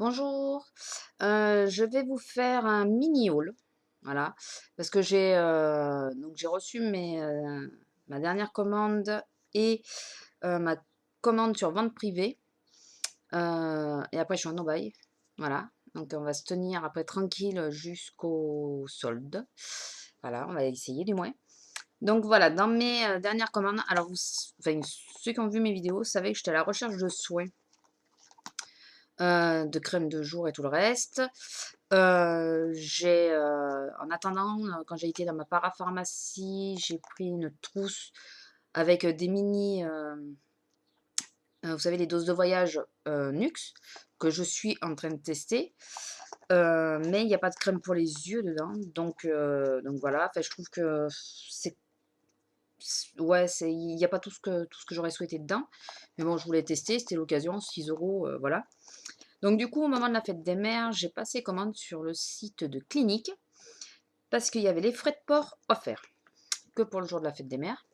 Bonjour, je vais vous faire un mini haul, voilà, parce que j'ai reçu ma dernière commande et ma commande sur vente privée, et après je suis en no-buy, voilà. Donc on va se tenir après tranquille jusqu'au solde. Voilà, on va essayer du moins. Donc voilà, dans mes dernières commandes, alors enfin, ceux qui ont vu mes vidéos savaient que j'étais à la recherche de soins, de crème de jour et tout le reste. En attendant, quand j'ai été dans ma parapharmacie, j'ai pris une trousse avec des mini, vous savez, les doses de voyage Nux, que je suis en train de tester. Mais il n'y a pas de crème pour les yeux dedans. Donc voilà, enfin, je trouve que c'est. Ouais, il n'y a pas tout ce que j'aurais souhaité dedans. Mais bon, je voulais tester, c'était l'occasion, 6 euros, voilà. Donc du coup, au moment de la fête des mères, j'ai passé commande sur le site de Clinique parce qu'il y avait les frais de port offerts que pour le jour de la fête des mères.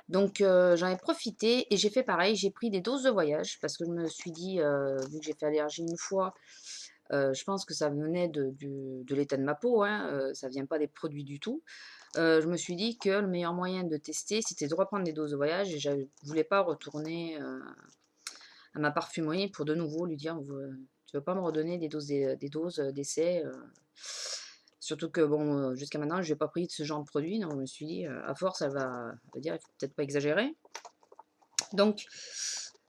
Donc j'en ai profité et j'ai fait pareil, j'ai pris des doses de voyage parce que je me suis dit, vu que j'ai fait allergie une fois, je pense que ça venait de l'état de ma peau, hein, ça vient pas des produits du tout. Je me suis dit que le meilleur moyen de tester, c'était de reprendre des doses de voyage et je ne voulais pas retourner à ma parfumerie pour de nouveau lui dire, tu veux pas me redonner des doses d'essai, surtout que bon, jusqu'à maintenant, je n'ai pas pris de ce genre de produit, donc je me suis dit, à force, elle va dire, il faut peut-être pas exagérer. Donc,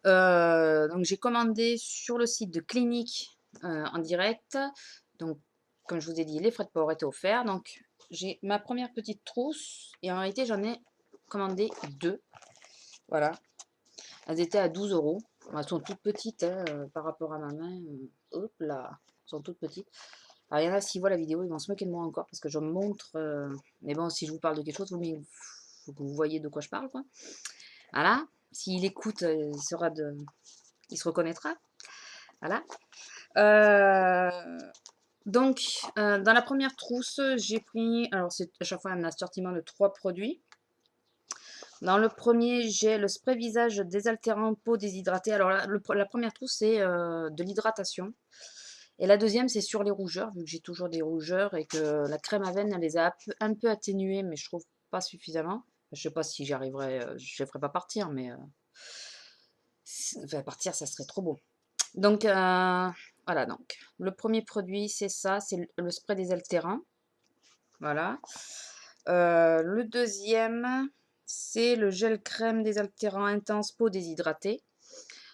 donc j'ai commandé sur le site de Clinique en direct. Donc, comme je vous ai dit, les frais de port étaient offerts. Donc, j'ai ma première petite trousse et en réalité, j'en ai commandé deux. Voilà. Elles étaient à 12 euros. Elles sont toutes petites hein, par rapport à ma main. Hop là, elles sont toutes petites. Alors, il y en a, s'ils voient la vidéo, ils vont se moquer de moi encore parce que je me montre. Mais bon, si je vous parle de quelque chose, faut que vous voyez de quoi je parle, quoi. Voilà. S'il écoute, il se reconnaîtra. Voilà. Dans la première trousse, j'ai pris. Alors, c'est à chaque fois un assortiment de 3 produits. Dans le premier, j'ai le spray visage désaltérant peau déshydratée. Alors, la première trousse, c'est de l'hydratation. Et la deuxième, c'est sur les rougeurs, vu que j'ai toujours des rougeurs et que la crème à veine, elle les a un peu atténuées, mais je trouve pas suffisamment. Je sais pas si j'y arriverai, je ne ferai pas partir, mais enfin, partir, ça serait trop beau. Donc, voilà, donc, le premier produit, c'est ça, c'est le spray désaltérant. Voilà. Le deuxième, c'est le gel crème désaltérant intense peau déshydratée.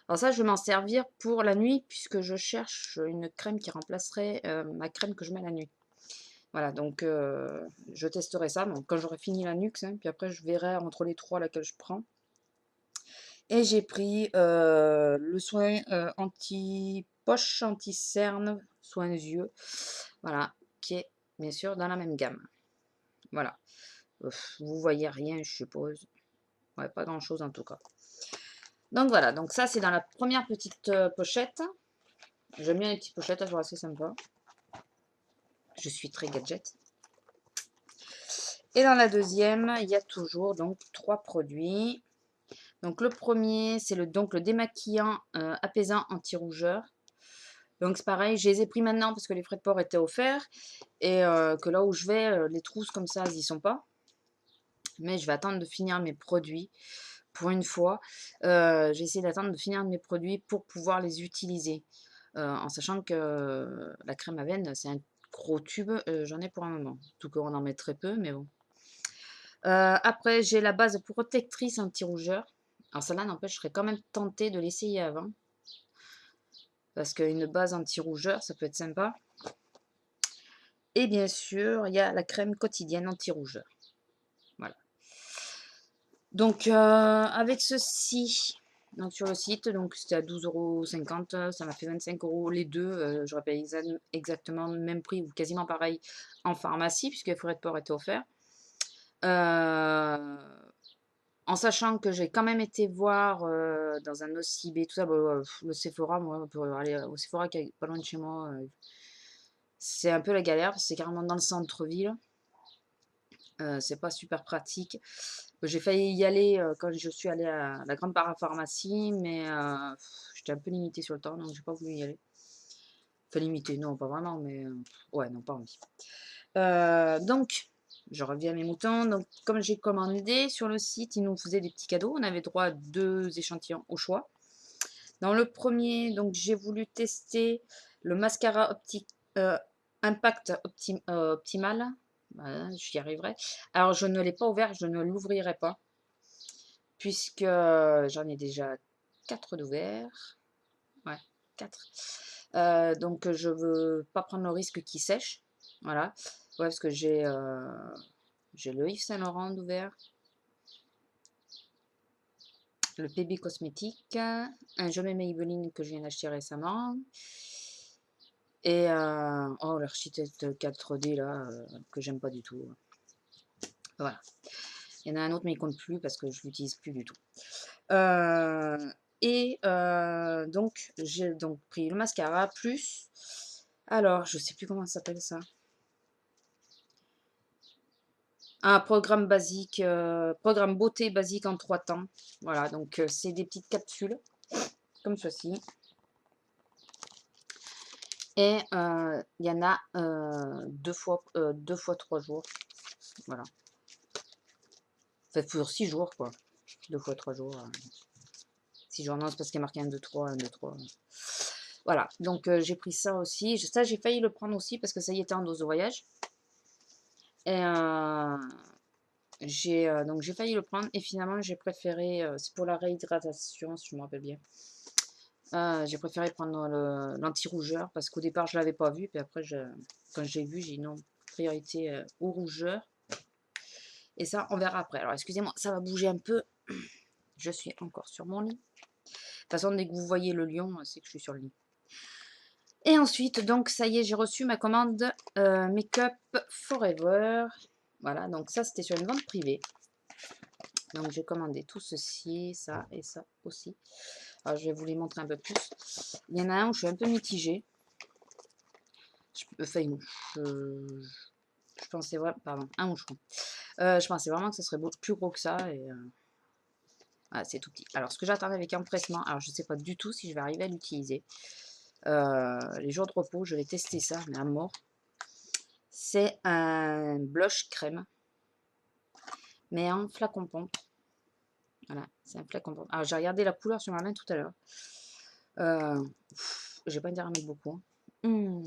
Alors ça, je vais m'en servir pour la nuit puisque je cherche une crème qui remplacerait ma crème que je mets la nuit. Voilà, donc je testerai ça donc, quand j'aurai fini la nuque, hein, puis après je verrai entre les trois laquelle je prends. Et j'ai pris le soin anti-poche, anti-cerne, soin des yeux, voilà, qui est bien sûr dans la même gamme. Voilà, vous voyez rien, je suppose. Ouais, pas grand-chose en tout cas. Donc voilà, donc ça c'est dans la première petite pochette. J'aime bien les petites pochettes, elles sont assez sympas. Je suis très gadget. Et dans la deuxième, il y a toujours donc 3 produits. Donc le premier, c'est le démaquillant apaisant anti-rougeur. Donc c'est pareil, je les ai pris maintenant parce que les frais de port étaient offerts et que là où je vais, les trousses comme ça, elles y sont pas. Mais je vais attendre de finir mes produits pour une fois. J'ai essayé d'attendre de finir mes produits pour pouvoir les utiliser. En sachant que la crème à veine, c'est un gros tube, j'en ai pour un moment. Tout qu'on en met très peu, mais bon. Après, j'ai la base protectrice anti-rougeur. Alors celle-là, n'empêche, je serais quand même tentée de l'essayer avant. Parce qu'une base anti-rougeur, ça peut être sympa. Et bien sûr, il y a la crème quotidienne anti-rougeur. Voilà. Donc, avec ceci, donc sur le site, donc c'était à 12,50 €, ça m'a fait 25 € les deux. Je rappelle exactement le même prix ou quasiment pareil en pharmacie, puisque les frais de port étaient offerts. Euh, En sachant que j'ai quand même été voir dans un OCB, tout ça, le Sephora, moi, pour aller au Sephora qui est pas loin de chez moi, c'est un peu la galère, parce que c'est carrément dans le centre-ville. C'est pas super pratique. J'ai failli y aller quand je suis allée à la grande parapharmacie, mais j'étais un peu limitée sur le temps, donc j'ai pas voulu y aller. Enfin, limité, non, pas vraiment, mais ouais, non, pas envie. Donc, je reviens à mes moutons. Donc, comme j'ai commandé sur le site, ils nous faisaient des petits cadeaux. On avait droit à 2 échantillons au choix. Dans le premier, donc j'ai voulu tester le mascara optique Impact Optimal. Voilà, j'y arriverai. Alors, je ne l'ai pas ouvert, je ne l'ouvrirai pas, puisque j'en ai déjà 4 d'ouverts. Ouais, 4. Donc, je veux pas prendre le risque qu'il sèche. Voilà. Ouais, parce que j'ai le Yves Saint Laurent d'ouvert, le PB Cosmétique, un Jamais Maybelline que je viens d'acheter récemment, et oh, l'architecte 4D là, que j'aime pas du tout. Voilà. Il y en a un autre, mais il compte plus parce que je l'utilise plus du tout. Donc, j'ai donc pris le mascara plus. Alors, je sais plus comment ça s'appelle ça. Un programme basique, programme beauté basique en 3 temps. Voilà, donc c'est des petites capsules comme ceci. Et il y en a 2 fois 3 jours. Voilà. Enfin, pour 6 jours, quoi. 2 fois 3 jours. 6 jours, non, c'est parce qu'il y a marqué 1, 2, 3, 1, 2, 3. Voilà, donc j'ai pris ça aussi. Ça, j'ai failli le prendre aussi parce que ça y était en dose de voyage. Et donc j'ai failli le prendre et finalement j'ai préféré, c'est pour la réhydratation si je me rappelle bien. J'ai préféré prendre l'anti-rougeur parce qu'au départ je l'avais pas vu, puis après quand j'ai vu, j'ai dit non, priorité au rougeur. Et ça, on verra après. Alors excusez-moi, ça va bouger un peu. Je suis encore sur mon lit. De toute façon, dès que vous voyez le lion, c'est que je suis sur le lit. Et ensuite, donc ça y est, j'ai reçu ma commande Make-up Forever. Voilà, donc ça c'était sur une vente privée. Donc j'ai commandé tout ceci, ça et ça aussi. Alors je vais vous les montrer un peu plus. Il y en a un où je suis un peu mitigée. Enfin, je pensais vraiment, pardon, un moucheron. Je pensais vraiment que ce serait plus gros que ça et voilà, c'est tout petit. Alors ce que j'attendais avec empressement, alors je ne sais pas du tout si je vais arriver à l'utiliser. Les jours de repos, je vais tester ça, mais à mort. C'est un blush crème, mais en flacon pompe. Voilà, c'est un flacon pompe. Alors j'ai regardé la couleur sur ma main tout à l'heure. J'ai pas intérêt à mettre beaucoup. Ouais.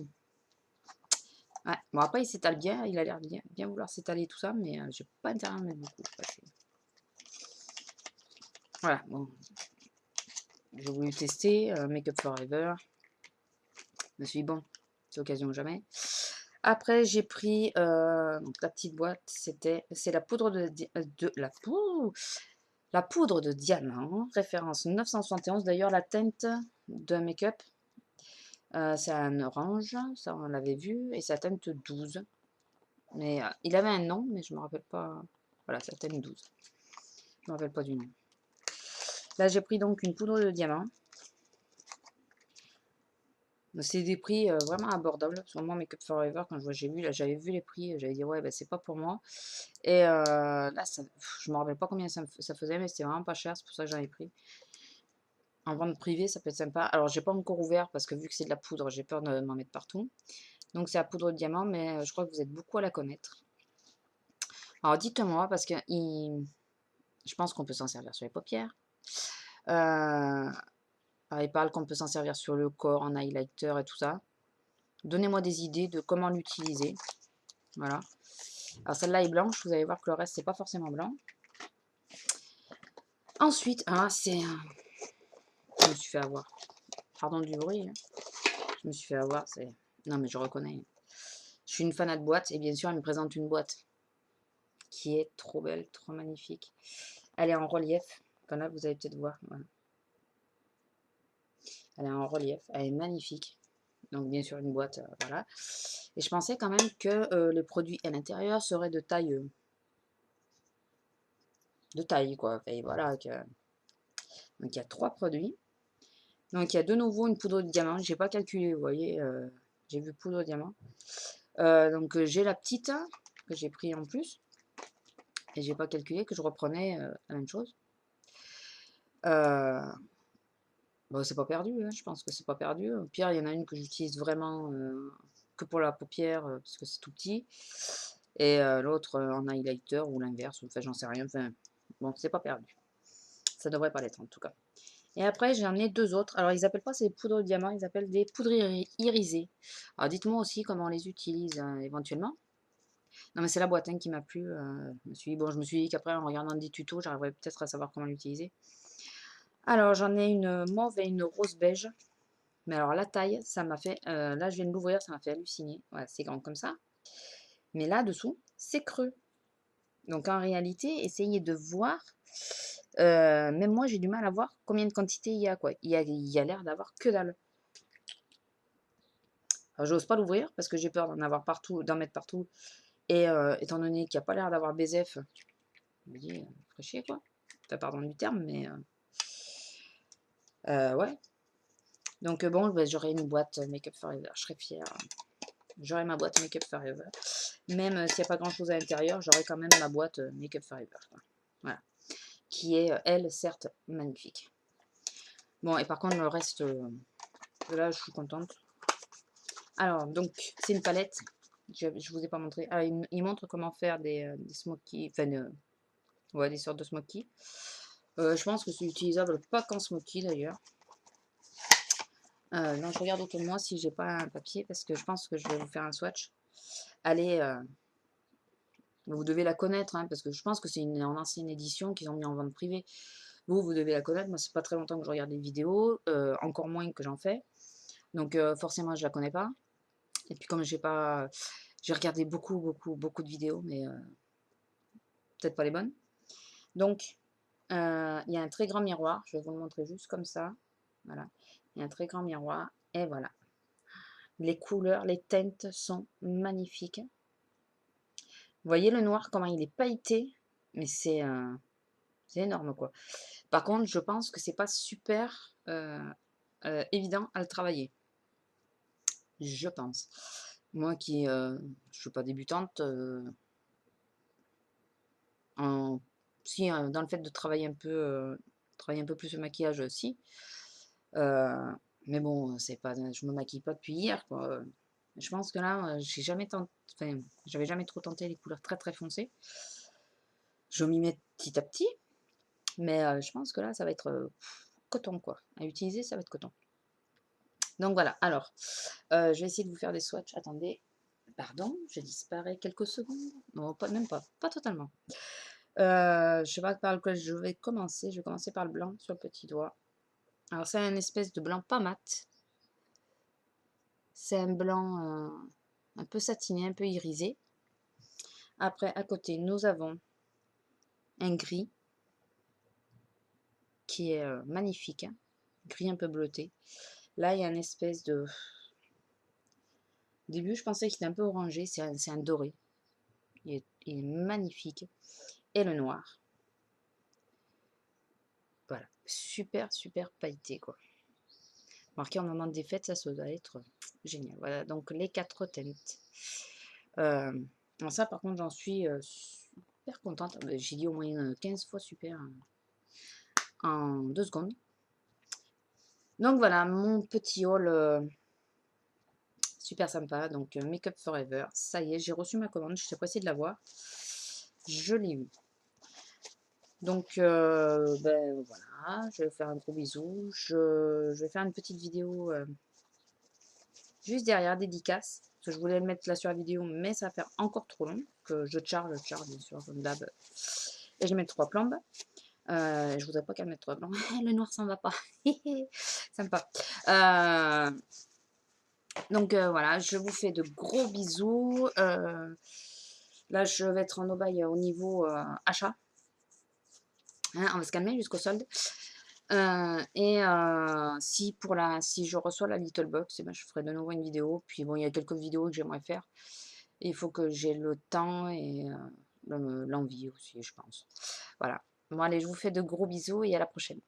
Bon, après, il s'étale bien. Il a l'air bien vouloir s'étaler tout ça, mais j'ai pas intérêt à en mettre beaucoup. Voilà, bon. J'ai voulu tester Make-up Forever. Je me suis dit, bon, c'est occasion ou jamais. Après, j'ai pris donc, la petite boîte. C'est la poudre la poudre de diamant, référence 971. D'ailleurs, la teinte de make-up, c'est un orange, ça on l'avait vu, et sa teinte 12. Mais il avait un nom, mais je me rappelle pas. Voilà, sa teinte 12. Je me rappelle pas du nom. Là, j'ai pris donc une poudre de diamant. C'est des prix vraiment abordables. Parce que moi, Make-up Forever, quand j'ai vu, là, j'avais vu les prix, j'avais dit, ouais, bah, c'est pas pour moi. Et là, je me rappelle pas combien ça faisait, mais c'était vraiment pas cher, c'est pour ça que j'en ai pris. En vente privée, ça peut être sympa. Alors, j'ai pas encore ouvert parce que vu que c'est de la poudre, j'ai peur de m'en mettre partout. Donc, c'est la poudre de diamant, mais je crois que vous êtes beaucoup à la connaître. Alors, dites-moi, parce que je pense qu'on peut s'en servir sur les paupières. Alors, il parle qu'on peut s'en servir sur le corps, en highlighter et tout ça. Donnez-moi des idées de comment l'utiliser. Voilà. Alors, celle-là est blanche. Vous allez voir que le reste, c'est pas forcément blanc. Ensuite, je me suis fait avoir. Pardon du bruit. Hein. Je me suis fait avoir. Non, mais je reconnais. Je suis une fanat de boîte. Et bien sûr, elle me présente une boîte qui est trop belle, trop magnifique. Elle est en relief. Comme là, vous allez peut-être voir. Voilà. Elle est en relief. Elle est magnifique. Donc, bien sûr, une boîte. Voilà. Et je pensais quand même que les produits à l'intérieur seraient de taille. Quoi. Et voilà. Donc, il y a 3 produits. Donc, il y a de nouveau une poudre de diamant. J'ai pas calculé, vous voyez. J'ai vu poudre de diamant. Donc, j'ai la petite que j'ai pris en plus. Et j'ai pas calculé que je reprenais la même chose. Bon, c'est pas perdu, hein, je pense que c'est pas perdu. Au pire, il y en a une que j'utilise vraiment que pour la paupière parce que c'est tout petit. Et l'autre en highlighter ou l'inverse. Enfin, j'en sais rien. Enfin, bon, c'est pas perdu. Ça devrait pas l'être en tout cas. Et après, j'en ai deux autres. Alors, ils appellent pas ces poudres de diamant, ils appellent des poudres irisées. Alors, dites-moi aussi comment on les utilise éventuellement. Non, mais c'est la boîte hein, qui m'a plu. Je me suis dit qu'après, en regardant des tutos, j'arriverais peut-être à savoir comment l'utiliser. Alors, j'en ai une mauve et une rose beige. Mais alors, la taille, ça m'a fait. Là, je viens de l'ouvrir, ça m'a fait halluciner. Voilà, c'est grand comme ça. Mais là-dessous, c'est creux. Donc, en réalité, essayez de voir. Même moi, j'ai du mal à voir combien de quantité il y a, quoi. Il y a l'air d'avoir que dalle. Alors, j'ose pas l'ouvrir parce que j'ai peur d'en avoir partout, d'en mettre partout. Et étant donné qu'il n'y a pas l'air d'avoir BZF, je me dis, ferait chier, quoi. T'as pardon du terme, mais ouais. Donc bon, bah, j'aurai une boîte Make Up Forever, je serais fière. J'aurai ma boîte Make Up Forever. Même s'il n'y a pas grand chose à l'intérieur, j'aurai quand même ma boîte Make Up Forever, quoi. Voilà. Qui est, elle, certes, magnifique. Bon, et par contre, le reste, là, je suis contente. Alors, donc, c'est une palette. Je vous ai pas montré. Ah, il montre comment faire des smokies, enfin, ouais, des sortes de smokies. Je pense que c'est utilisable pas qu'en smoky d'ailleurs. Non, je regarde autour de moi si j'ai pas un papier parce que je pense que je vais vous faire un swatch. Allez, vous devez la connaître hein, parce que je pense que c'est une en ancienne édition qu'ils ont mis en vente privée. Vous devez la connaître. Moi, c'est pas très longtemps que je regarde des vidéos, encore moins que j'en fais. Donc forcément, je la connais pas. Et puis comme j'ai regardé beaucoup de vidéos, mais peut-être pas les bonnes. Donc il y a un très grand miroir. Je vais vous le montrer juste comme ça. Voilà. Il y a un très grand miroir. Et voilà. Les couleurs, les teintes sont magnifiques. Vous voyez le noir, comment il est pailleté. Mais c'est énorme, quoi. Par contre, je pense que c'est pas super évident à le travailler. Je pense. Moi qui je suis pas débutante, si dans le fait de travailler un peu plus le maquillage, si. Mais bon, c'est pas, je me maquille pas depuis hier, quoi. Je pense que là, j'ai jamais tenté, enfin, j'avais jamais trop tenté les couleurs très foncées. Je m'y mets petit à petit, mais je pense que là, ça va être coton, quoi. À utiliser, ça va être coton. Donc voilà, alors, je vais essayer de vous faire des swatchs. Attendez, pardon, je disparais quelques secondes. Non, pas, même pas, pas totalement. Je sais pas par lequel je vais commencer. Je vais commencer par le blanc sur le petit doigt. Alors, c'est un espèce de blanc pas mat. C'est un blanc un peu satiné, un peu irisé. Après, à côté, nous avons un gris qui est magnifique. Hein. Gris un peu bleuté. Là, il y a une espèce de... Au début, je pensais qu'il était un peu orangé. C'est un doré. Il est magnifique. Et le noir. Voilà. Super pailleté, quoi. Marqué en moment des fêtes, ça doit être génial. Voilà, donc les 4 teintes. Ça, par contre, j'en suis super contente. J'ai dit au moins 15 fois super en 2 secondes. Donc voilà, mon petit haul super sympa. Donc Make Up Forever, ça y est, j'ai reçu ma commande. Je suis pressée de la voir. Je l'ai eu. Donc ben voilà, je vais vous faire un gros bisou. Je vais faire une petite vidéo juste derrière, dédicace. Parce que je voulais le mettre là sur la vidéo, mais ça va faire encore trop long. Que je charge bien sûr, comme d'hab. Et je vais mettre 3 plombes. Je voudrais pas qu'elle mette 3 blancs. Le noir, ça ne va pas. Sympa. Donc voilà, je vous fais de gros bisous. Là, je vais être en aubaille au niveau achat. Hein, on va se calmer jusqu'au solde. Si je reçois la Little Box, eh ben, je ferai de nouveau une vidéo. Puis bon, il y a quelques vidéos que j'aimerais faire. Il faut que j'ai le temps et l'envie aussi, je pense. Voilà. Bon, allez, je vous fais de gros bisous et à la prochaine.